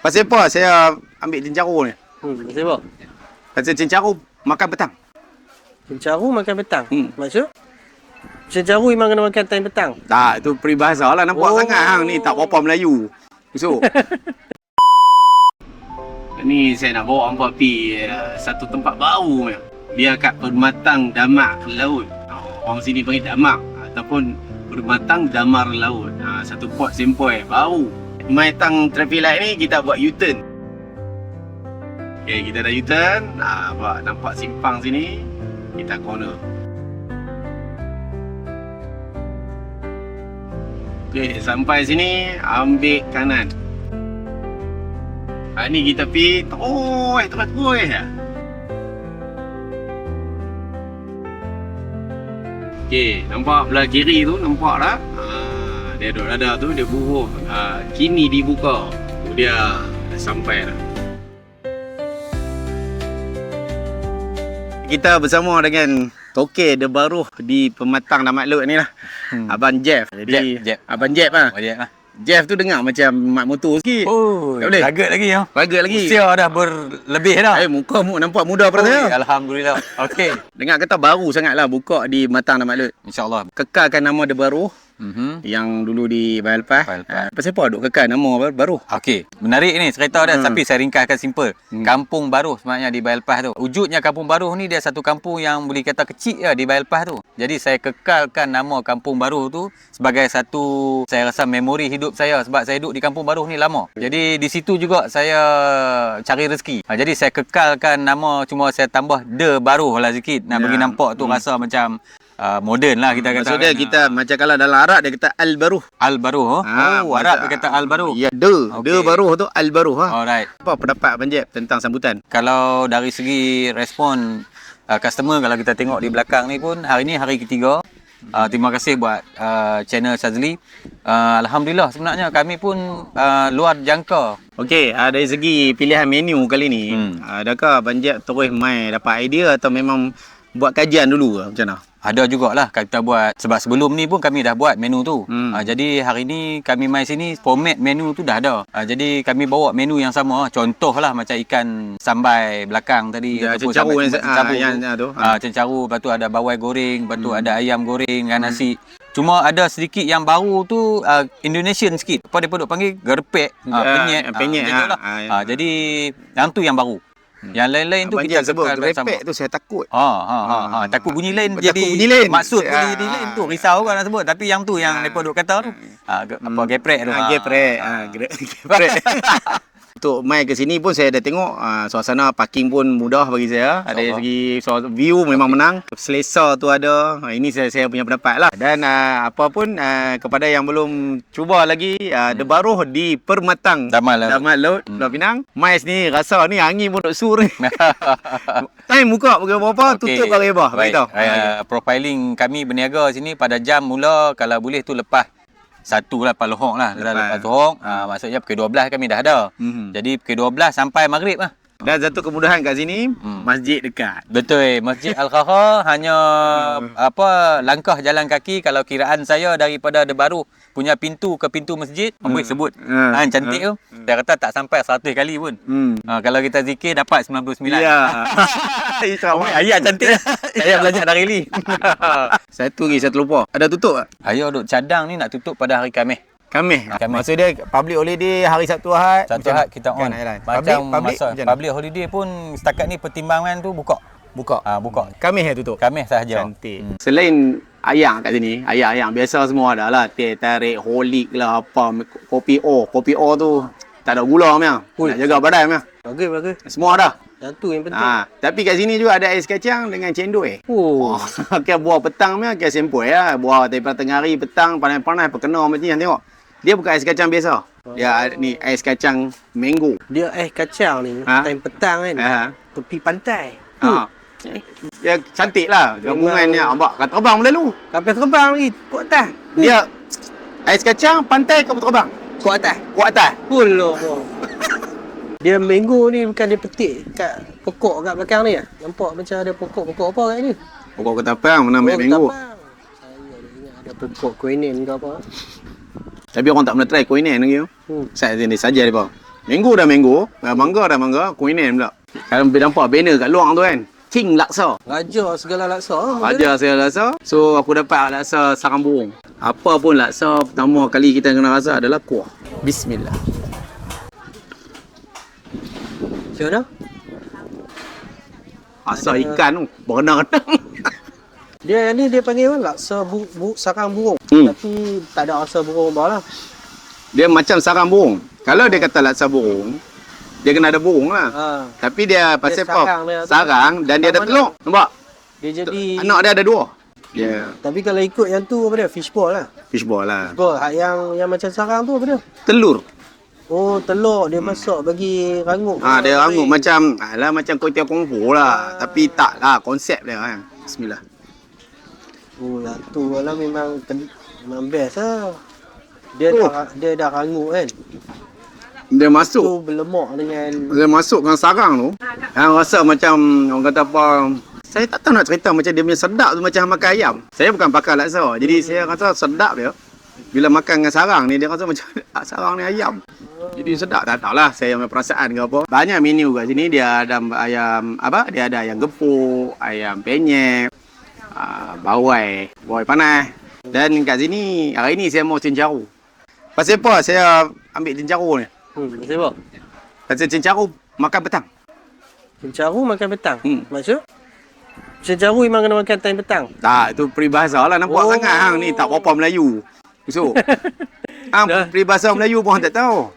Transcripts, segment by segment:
Pasal apa saya ambil cencaru ni? Pasal apa? Pasal cencaru makan petang. Cencaru makan petang. Maksud? Cencaru memang kena makan time petang. Tak, itu peribahasa lah. Nampak sangat hang ni tak apa Melayu. Besok. Ni saya nak bawa hampa pergi satu tempat baru ni. Dia kat Permatang Damak Laut. Orang sini panggil Damak ataupun Permatang Damar Laut. Satu port sempoi baru. Mai tang traffic light ni kita buat U-turn. Okay, kita dah U-turn. Nampak simpang sini. Kita corner. Okay, sampai sini ambil kanan. Ni kita pergi terus. Okay, nampak belah kiri tu, nampak tak? Dia duduk dada tu, dia buruh. Kini dibuka. Dia dah sampai dah. Kita bersama dengan Tokey The Baruh di Pematang Damak Laut ni lah. Abang Jeff. Jadi Abang Jeff lah. Jeff tu dengar macam mat motor sikit. Oh, tak boleh. Ragat lagi ya. Ragat lagi. Usia dah berlebih dah. Muka nampak muda pada saya. Alhamdulillah. Okey. Dengar kata baru sangatlah buka di Matang Damak Laut. InsyaAllah. Kekalkan nama The Baruh. Yang dulu di Bayan Lepas. Pasal apa duk kekal nama Baruh? Okey, menarik ni cerita dia, tapi saya ringkaskan simple. Kampung Baruh sebenarnya di Bayan Lepas tu. Wujudnya Kampung Baruh ni dia satu kampung yang boleh kata kecil je di Bayan Lepas tu. Jadi saya kekalkan nama Kampung Baruh tu sebagai satu, saya rasa, memori hidup saya sebab saya duduk di Kampung Baruh ni lama. Jadi di situ juga saya cari rezeki. Jadi saya kekalkan nama, cuma saya tambah The Baruh lah sikit nak bagi nampak tu rasa macam moden lah kita kata. Maksudnya kita macam kalau dalam Arab dia kata Al-Baruh. Al-Baruh. Arab dia kata Al-Baruh. Ya, The Baruh tu Al-Baruh. Alright. Apa pendapat Abang Jeb tentang sambutan? Kalau dari segi respon customer, kalau kita tengok di belakang ni pun, hari ni hari ketiga. Terima kasih buat channel Shazli. Alhamdulillah, sebenarnya kami pun luar jangka. Okey, dari segi pilihan menu kali ni, adakah Abang Jeb terus mai dapat idea atau memang buat kajian dulu macam mana? Ada jugalah kita buat, sebab sebelum ni pun kami dah buat menu tu. Jadi hari ni kami mai sini, format menu tu dah ada. Jadi kami bawa menu yang sama. Contohlah macam ikan sambai belakang tadi, cencaru yang tu. Cencaru, lepas tu ada bawai goreng, lepas tu ada ayam goreng dengan nasi. Cuma ada sedikit yang baru tu, Indonesian sikit. Apa dia duk panggil? Gerpek, penyet. Jadi yang tu yang baru. Yang lain-lain tu kita sebut gerepek tu saya takut. Takut bunyi lain jadi bunyi lain. Maksud bunyi lain tu risau kan nak sebut, tapi yang tu yang depa duk kata tu apa geprek tu. Geprek. Untuk mai ke sini pun saya dah tengok suasana parking pun mudah bagi saya. Ada segi view memang menang. Selesa tu ada. Ini saya punya pendapat lah. Dan apa pun kepada yang belum cuba lagi The Baruh di Permatang Damak Laut, Pulau Pinang. Mai sini rasa ni angin pun duk sur ni. Time buka pukul berapa, tutup pukul berapa. Baik. Profiling kami berniaga sini pada jam mula kalau boleh tu lepas 1 lah Palohong lah. Lepas Palohong, maksudnya pukul 12 kami dah ada. Jadi pukul 12 sampai maghrib lah. Dan satu kemudahan kat sini, masjid dekat. Betul, Masjid Al-Khara hanya langkah jalan kaki. Kalau kiraan saya daripada The Baruh punya pintu ke pintu masjid, boleh sebut. Cantik tu. Saya kata tak sampai 100 kali pun. Kalau kita zikir dapat 99. Ya. Ayat cantik. Saya belajar dari Li. Satu lupa. Ada tutup tak? Ayah duk cadang ni nak tutup pada hari Khamis. Khamis. Maksud dia public holiday hari Sabtu Ahad. Sabtu Ahad kita on. Macam public holiday pun setakat ni pertimbangan tu buka. Buka. Khamis tutup. Khamis sahaja. Cantik. Selain ayam kat sini, ayam biasa semua ada lah. Teh tarik, holik lah apa, kopi O tu tak ada gula meh. Nak jaga badan meh. Bagus. Semua ada. Yang tu yang penting. Tapi kat sini juga ada ais kacang dengan cendol. Okey, buah petang meh, okey sempoi lah. Buah daripada tengah hari petang panas-panas perkena macam ni tengok. Dia bukan ais kacang biasa. Dia ni ais kacang mango. Dia ais kacang ni time petang kan. Tepi pantai. Dia cantik lah gabungannya. Nampak kapal terbang berlalu. Kapal terbang lagi kat atas. Dia ais kacang pantai kapal terbang. Kat atas. Dia mango ni bukan dia petik kat pokok kat belakang ni ah. Nampak macam ada pokok apa kat ni? Pokok ketapang mana ambil mango. Saya ingat ada pokok kuinin ke apa. Tapi orang tak pernah try kuinen lagi tu. Saya sini saja depa. Mango dah mango, mangga dah mangga, kuinen pula. Kalau nampak banner kat luar tu kan. King laksa. Raja segala laksa. Ajar saya laksa. So aku dapat laksa sarang burung. Apa pun laksa pertama kali kita kena rasa adalah kuah. Bismillah. Macam mana? Rasa ikan tu berenang-renang. Dia ni dia panggil apa? Laksa sarang burung. Tapi tak ada rasa burung bah lah. Dia macam sarang burung. Kalau dia kata laksa burung, dia kena ada burung lah. Ha. Tapi dia pasal sarang dia. apa? Sarang dan dia ada telur. Nampak? Dia jadi Anak dia ada dua. Ya. Tapi kalau ikut yang tu apa dia? Fishball lah. Fishball lah. Fishball. Yang macam sarang tu apa dia? Telur. Oh, telur dia masak bagi rangup. Dia rangup macam macam kuih tiaw kungfu lah. Tapi tak lah konsep dia kan. Bismillah. Oh, yang tu lah memang best lah. Dia dah rangup kan. Dia masuk. Tu berlemak dengan Dia masuk dengan sarang tu. Yang rasa macam orang kata apa. Saya tak tahu nak cerita macam dia punya sedap tu macam makan ayam. Saya bukan pakar laksa. Jadi saya rasa sedap dia. Bila makan dengan sarang ni dia rasa macam sarang ni ayam. Jadi sedap. Tak tahulah saya punya perasaan ke apa. Banyak menu kat sini dia ada ayam apa? Dia ada ayam gepuk, ayam penyet, bawai panas. Dan kat sini hari ni saya mau cencaru. Pasal apa saya ambil cencaru ni? Macam apa? Pasal cencaru makan petang. Cencaru makan petang. Hmm. Cencaru memang kena makan time petang. Tak, itu peribahasa lah nampak sangat hang ni tak apa Melayu. So, peribahasa Melayu pun hang tak tahu.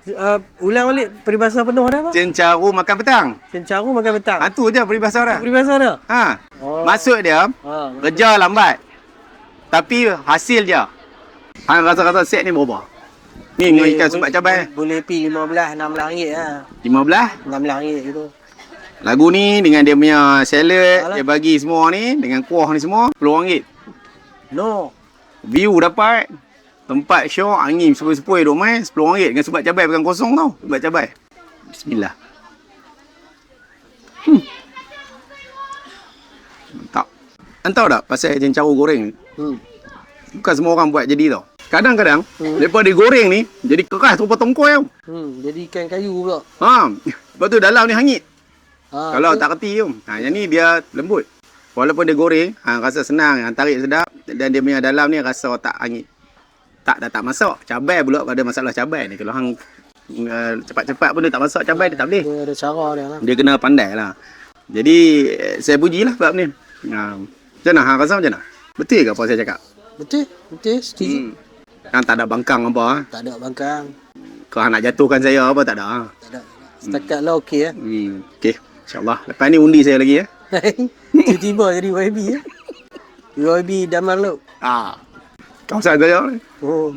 Ulang balik peribahasa penuh dah apa? Cencaru makan petang. Cencaru makan petang. Tu je peribahasa dah. Peribahasa dah? Maksud dia kerja lambat. Tapi hasil je. Hang rasa-rasa set ni berapa? Ni dengan ikan subat cabai. Boleh pi 15 16 ringgit lah. 15. 16 ringgit gitu. Lagu ni dengan dia punya salad, dia bagi semua ni dengan kuah ni semua RM10. No. View dapat. Tempat show angin sepoi-sepoi duk main RM10 dengan subat cabai bukan kosong tau. Subat cabai. Bismillah. Mantap. Entah tak pasal cencaru goreng ni? Bukan semua orang buat jadi tau. Kadang-kadang lepas dia goreng ni jadi keras rupa tongkoi tau. Jadi ikan kayu pula. Lepas tu dalam ni hangit. Kalau tu, tak reti tu. Yang ni dia lembut. Walaupun dia goreng, rasa senang, tarik sedap dan dia punya dalam ni rasa tak hangit. Tak masak. Cabai pula pada masalah cabai ni. Kalau hang cepat-cepat pun dia tak masak cabai dia tak boleh. dia ada cara dia lah. Dia kena pandai lah. Jadi saya pujilah bab ni. Macam mana hang rasa macam mana? Betul ke apa saya cakap? Betul, setuju. Hang tak ada bangkang apa? Tak ada bangkang. Kau hang nak jatuhkan saya apa tak ada? Tak ada. Setakat lah okey Okey. InsyaAllah. Lepas ni undi saya lagi ya. Tiba-tiba jadi YB ya. YB Damar Laut. Kawasan saya ni. Oh.